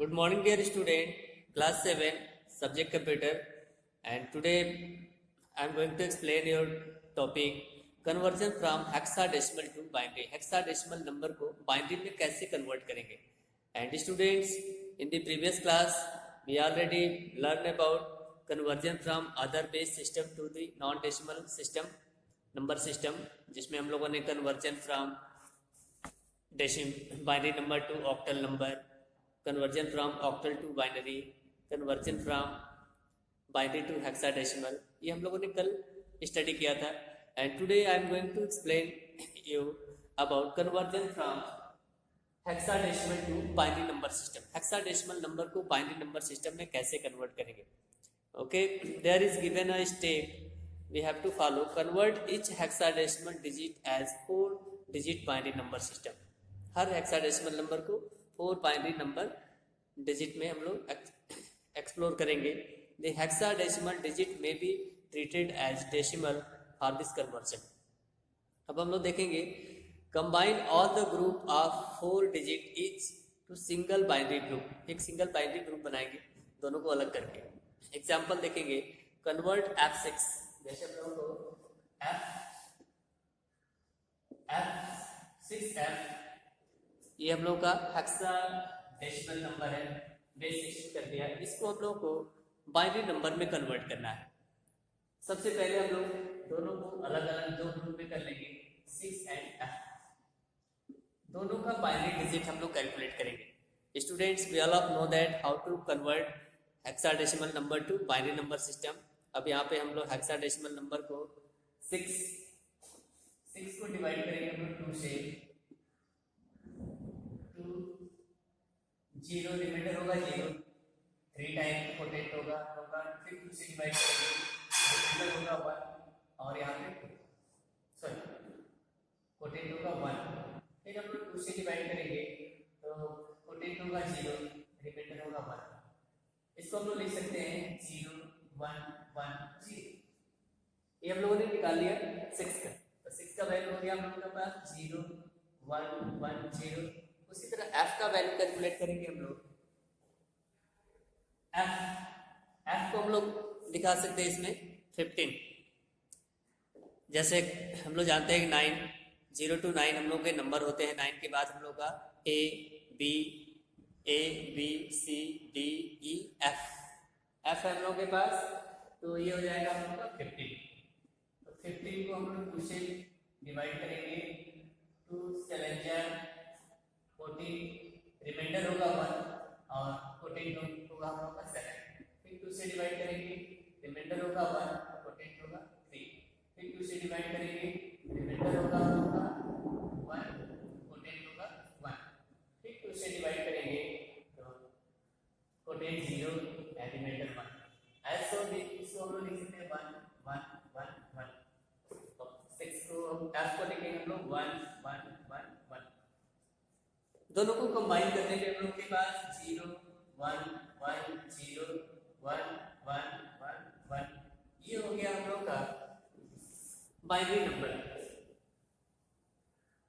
Good morning, dear student. Class 7, subject computer, and today I am going to explain your topic conversion from hexadecimal to binary. Hexadecimal number को binary में कैसे convert करेंगे? And students, in the previous class we already learned about conversion from other base system to the non-decimal system, number system, जिसमें हम लोगों ने conversion from binary number to octal number, conversion from octal to binary, conversion from binary to hexadecimal, ये हम लोगों ने कल study किया था. And today I am going to explain you about conversion from hexadecimal to binary number system. Hexadecimal number को binary number system में कैसे कन्वर्ट करेंगे. Okay, there is given a step we have to follow. Convert each hexadecimal digit as 4 digit binary number system. हर hexadecimal number को 4 binary number digit में हम लोग explore करेंगे. The hexadecimal digit may be treated as decimal for this conversion. अब हम लोग देखेंगे combine all the group of 4 digit each to single binary group. एक सिंगल बाइनरी ग्रुप बनाएंगे दोनों को अलग करके. एग्जाम्पल देखेंगे कन्वर्ट F6. जैसे हम लोगों को F6F ये हम लोग का हेक्साडेसिमल नंबर है, बेस 16 कर दिया. इसको हम लोग को बाइनरी नंबर में कन्वर्ट करना है. सबसे पहले हम लोग दोनों को अलग अलग दो ग्रुप में कर लेंगे. 6 एंड F दोनों का बाइनरी डिजिट हम लोग कैलकुलेट करेंगे. Students, we all of know that how to convert hexadecimal number to binary number system. अब यहाँ पे हम लोग हेक्साडेसिमल नंबर को 6 को डिवाइड करेंगे हम लोग 2 से. 0 रिमाइंडर होगा 0, 3 टाइम पोटेंट होगा, फिर 2 से डिवाइड करेंगे रिमाइंडर होगा 1 और यहाँ पे पोटेंट होगा 1. फिर हम लोग 2 से डिवाइड करेंगे तो पोटेंट होगा 0, रिमाइंडर होगा 1. इसको हम लोग लिख सकते हैं 0 1 1 0. ये हम लोगों ने निकाल लिया 6 का. तो 6 का वैल्यू हो गया हम लोगों के पास 0 1 1 0. उसी तरह F का वैल्यू कैलकुलेट करेंगे हम लोग. F को हम लोग दिखा सकते हैं इसमें 15. जैसे हम लोग जानते हैं कि 9 0 to 9 हम लोग के नंबर होते हैं. 9 के बाद हम लोग का A B C D E F है हम लोग के पास. तो ये हो जाएगा हम लोग का 15. तो 15 को हम लोग 2 से डिवाइड करेंगे. 2 7 14, रिमाइंडर होगा 1 और पोटेंट होगा हम लोग का 7. फिर 2 से डिवाइड करेंगे, रिमाइंडर होगा 1, पोटेंट होगा 3. फिर 2 से डिवाइड करेंगे, रिमाइंडर होगा हम लोग का 1, पोटेंट होगा 1. फिर 2 से डिवाइड करेंगे तो पोटेंट 0 एंड रिमाइंडर 1. ऐसा इसको हम लोग लिख सकते हैं 1 1 1 1. 6 को F को लिखेंगे हम लोग 1 1 1 1. दोनों को कंबाइन करने के हम लोग के पास 0 1 1 0 1 1 1 1. ये हो गया हम लोग का बाइनरी नंबर.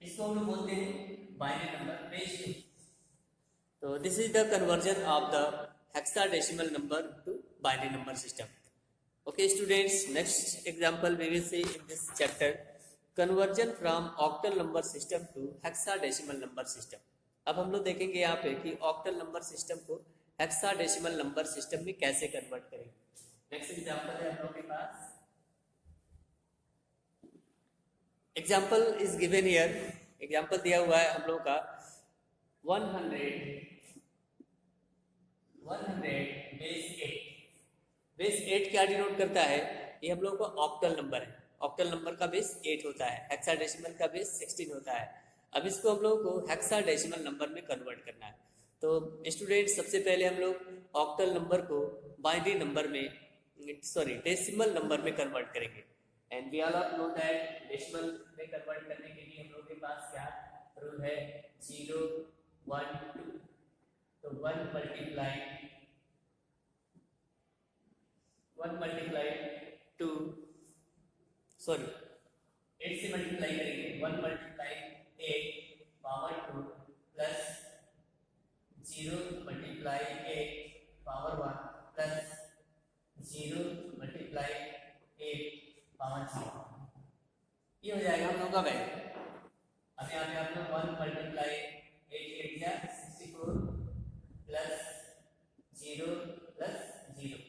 इसको हम लोग बोलते हैं बाइनरी नंबर बेस 2. तो this is the conversion of the hexadecimal number to binary number system. Okay students, next example we will see in this chapter conversion from octal number system to hexadecimal number system. अब हम लोग देखेंगे यहाँ पे कि octal number system को hexadecimal number system में कैसे कन्वर्ट करेंगे. नेक्स्ट एग्जांपल है हम लोग के पास. Example is given here. Example दिया हुआ है हम लोग का 100 बेस 8. बेस 8 क्या डिनोट करता है? ये हम लोग का ऑक्टल नंबर है. ऑक्टल नंबर का बेस 8 होता है, हेक्साडेसिमल का बेस 16 होता है. अब इसको हम लोगों को हेक्साडेसिमल नंबर में कन्वर्ट करना है. तो स्टूडेंट, सबसे पहले हम लोग ऑक्टल नंबर को बाइनरी नंबर में डेसिमल नंबर में कन्वर्ट करेंगे. And we all know that decimal में कन्वर्ट करने के लिए हम लोग के पास क्या रूल है? 0 1 2. तो 1 मल्टीप्लाई 2 8 से मल्टीप्लाई करेंगे. 1 multiply 8 power 2 plus 0 multiply 8 power 1 plus 0 multiply 8 power 0, ये हो जाएगा हम लोग का वैल्यू। अब यहाँ पे आप लोग 1 मल्टीप्लाई 8 या 64 प्लस 0 प्लस 0,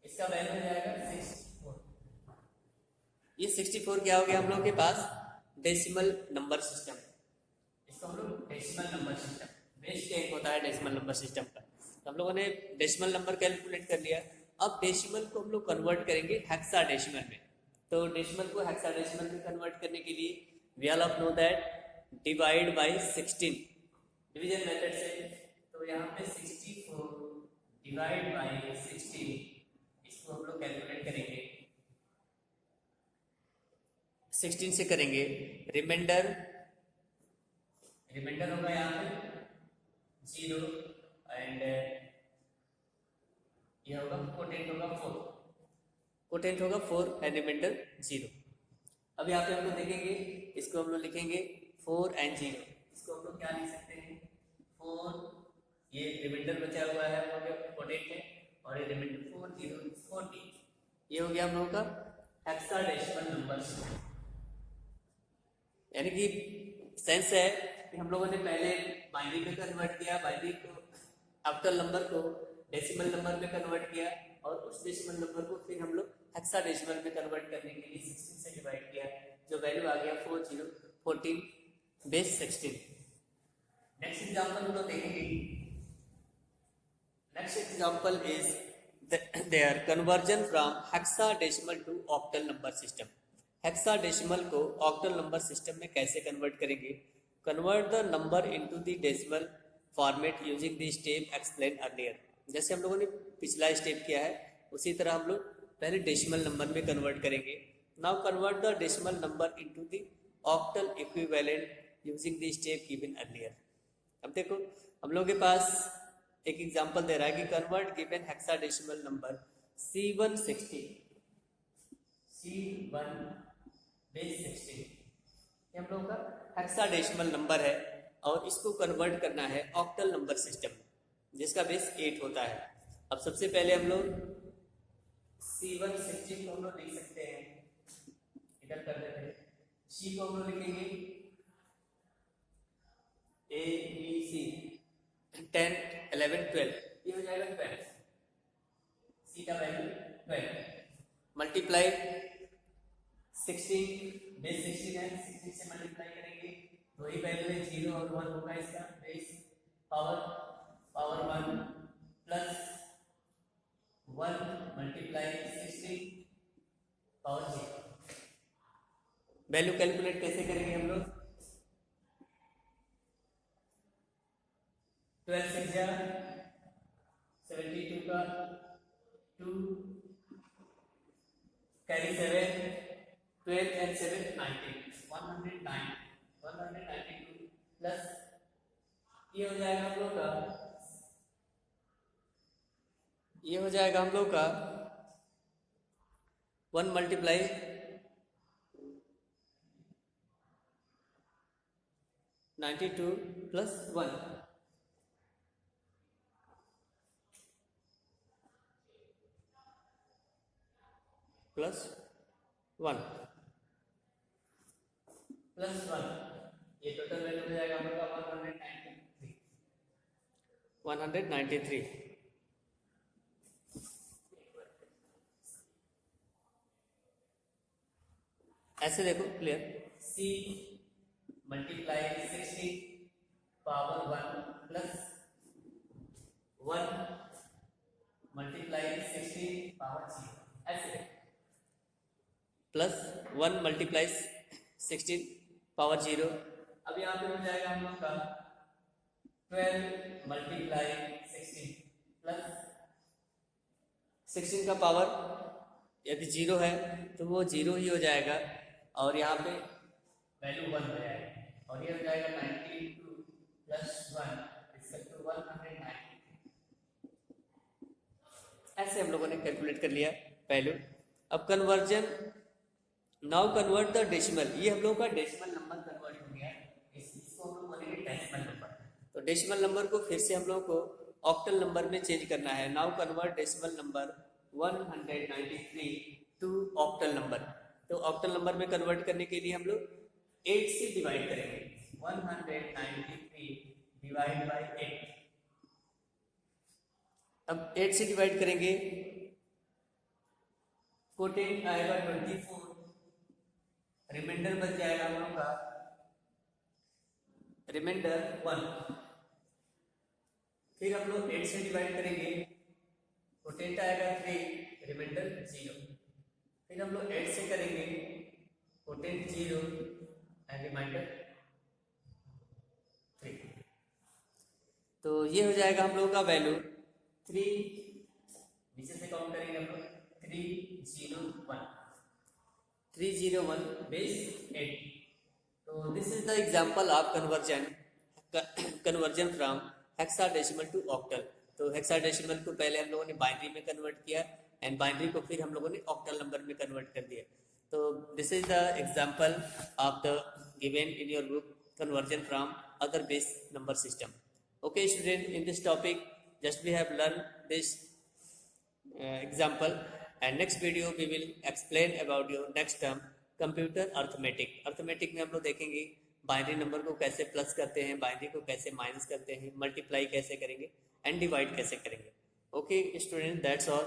इसका वैल्यू हो जाएगा 64। ये 64 क्या हो गया हम लोग के पास? Decimal number system. इसको हम लोग डेसिमल नंबर सिस्टम, बेस 10 होता है डेसिमल नंबर सिस्टम का। तो हम लोगों ने डेसिमल नंबर कैलकुलेट कर लिया। अब डेसिमल को हम लोग कन्वर्ट करेंगे हेक्साडेसिमल में। तो डेसिमल को हेक्साडेसिमल में कन्वर्ट करने के लिए we all of know that divide by 16, division method से। तो यहाँ पे 64 डिवाइड बाय 16, इसको हम लोग कैलकुलेट करेंगे 16 से करेंगे। रिमाइंडर होगा यहाँ पे 0 एंड ये होगा कोटेंट होगा 4, कोटेंट होगा 4 एंड रिमाइंडर 0। अब यहाँ पे हम लोग देखेंगे, इसको हम लोग लिखेंगे 4 एंड 0। इसको हम लोग क्या लिख सकते हैं? 4, ये रिमाइंडर बचा हुआ है हम लोग कोटेंट है, और ये रिमाइंडर 4 0 40, ये हो गया हम लोगों का हेक्साडेसिमल नंबर सिस्टम। यानी कि सेंस है कि हम लोगों ने पहले बाइनरी में कन्वर्ट किया, बाइनरी को ऑक्टल नंबर को डेसिमल नंबर में कन्वर्ट किया, और उस डेसिमल नंबर को फिर हम लोग हेक्साडेसिमल में कन्वर्ट करने के लिए 16 से डिवाइड किया, जो वैल्यू आ गया 40 14 बेस 16। नेक्स्ट एग्जांपल हम लोग देखेंगे। Next example is there conversion from hexadecimal to octal number system. Hexadecimal को ऑक्टल नंबर सिस्टम में कैसे कन्वर्ट करेंगे? Convert the number into the decimal format using the step explain earlier. जैसे हम लोगों ने पिछला स्टेप किया है, उसी तरह हम लोग पहले डेसिमल नंबर में कन्वर्ट करेंगे। Now convert the decimal number into the octal equivalent using the step given earlier. अब देखो हम लोगों के पास एक एग्जांपल दे रहा है कि convert given hexadecimal number C160 base 16, ये हम लोगों का हेक्साडेसिमल नंबर है, और इसको कन्वर्ट करना है ऑक्टल नंबर सिस्टम में, जिसका बेस 8 होता है। अब सबसे पहले हम लोग C160 को हम लोग लिख सकते हैं, इधर कर देते हैं। C को हम लोग लिखेंगे ABC 10 11 12, ये हो जाएगा 12, C का वैल्यू 12 मल्टीप्लाई 16 बेस 16 है, 16 से मल्टीप्लाई करेंगे तो वही वैल्यू है 0 और 1 होगा इसका base power 1 plus 1 multiply 16 power 0। Value calculate कैसे करेंगे हम लोग? 12 से 72 का 2 कैरी 7 12 and 7 19 192 प्लस ये हो जाएगा हम लोग का, ये हो जाएगा हम लोग का 1 मल्टीप्लाई 92 प्लस 1 प्लस 1 प्लस 1, ये टोटल वैल्यू हो जाएगा हम लोग का 193। ऐसे देखो clear, C multiply 60 power 1 plus 1 multiply 60 power 0, ऐसे प्लस 1 मल्टीप्लाई 16 पावर 0। अब यहाँ पे हो जाएगा हम लोग का 12 मल्टीप्लाई 16 प्लस 16 का पावर यदि 0 है तो वो 0 ही हो जाएगा, और यहाँ पे वैल्यू 1 हो जाएगा, और ये हो जाएगा 92 प्लस 1 इसका 190। ऐसे हम लोगों ने कैलकुलेट कर लिया वैल्यू। अब conversion, now convert the decimal, ये हम लोग का डेसिमल नंबर कन्वर्ट हो गया, इसको हम लोग बोलेंगे डेसिमल नंबर। तो डेसिमल नंबर को फिर से हम लोगों को ऑक्टल नंबर में चेंज करना है. Now convert decimal number 193 to octal number. तो ऑक्टल नंबर में कन्वर्ट करने के लिए हम लोग 8 से डिवाइड करेंगे. 193 डिवाइड बाय 8. अब 8 से डिवाइड करेंगे, कोटेंट आएगा 24, रिमाइंडर बच जाएगा हम लोग का रिमाइंडर 1. फिर हम लोग 8 से डिवाइड करेंगे, कोटेंट आएगा 3, रिमाइंडर 0. फिर हम लोग 8 से करेंगे, कोटेंट 0 एंड रिमाइंडर 3. तो ये हो जाएगा हम लोगों का वैल्यू 3. नीचे से काउंट करेंगे हम लोग 301 बेस 8. तो this is the example of conversion from hexadecimal to octal. तो हेक्साडेसिमल को पहले हम लोगों ने बाइनरी में कन्वर्ट किया एंड बाइनरी को फिर हम लोगों ने ऑक्टल नंबर में कन्वर्ट कर दिया. तो this is the example of the given in your book conversion from other base number system. Okay student, in this topic just we have learned this example, and next video we will explain about your next term computer arithmetic. Arithmetic में हम लोग देखेंगे binary number को कैसे plus करते हैं, binary को कैसे माइनस करते हैं, मल्टीप्लाई कैसे करेंगे एंड डिवाइड कैसे करेंगे. Okay student, that's all.